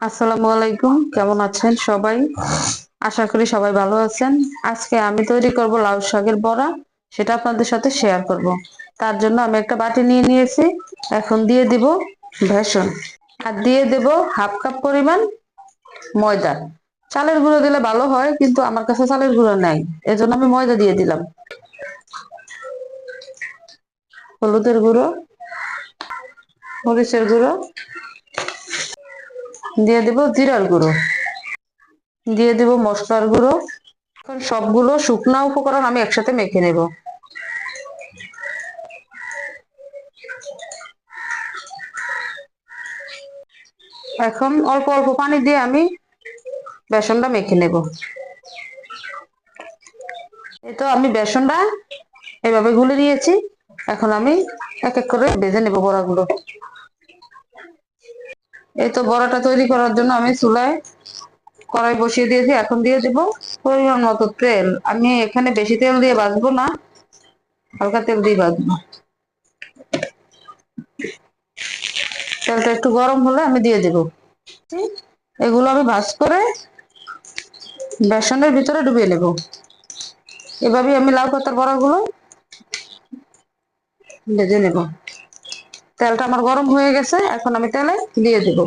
আসসালামু আলাইকুম, কেমন আছেন সবাই? আশা করি সবাই ভালো আছেন। আজকে আমি তৈরি করব লাউ শাকের বড়া, সেটা আপনাদের সাথে শেয়ার করব। তার জন্য আমি একটা বাটি নিয়ে নিয়েছি। এখন দিয়ে দিব বেসন, আর দিয়ে দেব হাফ কাপ পরিমাণ ময়দা। চালের গুঁড়ো দিলে ভালো হয়, কিন্তু আমার কাছে চালের গুঁড়ো নাই, এজন্য আমি ময়দা দিয়ে দিলাম। হলুদের গুঁড়ো, মরিচের গুঁড়ো, দিয়ে দিব জিরার গুঁড়ো, দিয়ে দিব মশলার গুঁড়ো। এখন সবগুলো শুকনা উপকরণ আমি একসাথে মেখে নেব। এখন অল্প অল্প পানি দিয়ে আমি বেসনটা মেখে নেব। এই তো আমি বেসনটা এভাবে গুলে নিয়েছি। এখন আমি এক এক করে ভেজে নেব বড়াগুলো। এই তো বড়াটা তৈরি করার জন্য আমি চুলায় কড়াই বসিয়ে দিয়েছি। এখন দিয়ে দেব পরিমাণ মতো তেল। আমি এখানে বেশি তেল দিয়ে ভাজবো না, হালকা তেল দিয়ে ভাজবো। তেলটা একটু গরম হলে আমি দিয়ে দেব। এগুলো আমি ভাজ করে বেসনের ভিতরে ডুবিয়ে নেব। এভাবে আমি লাউ পাতার বড়াগুলো ভেজে নেব। তেলটা আমার গরম হয়ে গেছে, এখন আমি তেলে দিয়ে দেব।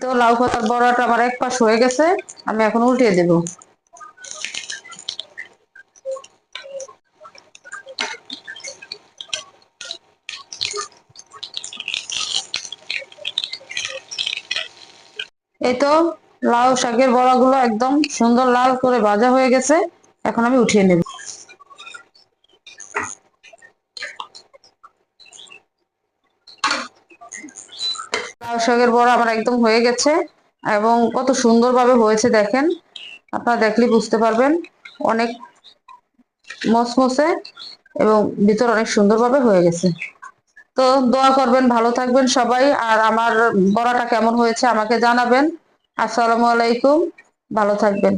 তো লাউ পাতার বড়াটা আমার এক পাশ হয়ে গেছে, আমি এখন উল্টিয়ে দেব। এই তো লাউ শাকের বড়াগুলো একদম সুন্দর লাল করে ভাজা হয়ে গেছে, এখন আমি উঠিয়ে নেব। লাউ শাকের বড়া আমার একদম হয়ে গেছে, এবং কত সুন্দরভাবে হয়েছে দেখেন। আপনারা দেখলে বুঝতে পারবেন, অনেক মসমসে এবং ভিতর অনেক সুন্দরভাবে হয়ে গেছে। তো দোয়া করবেন, ভালো থাকবেন সবাই, আর আমার বড়াটা কেমন হয়েছে আমাকে জানাবেন। আসসালামু আলাইকুম, ভালো থাকবেন।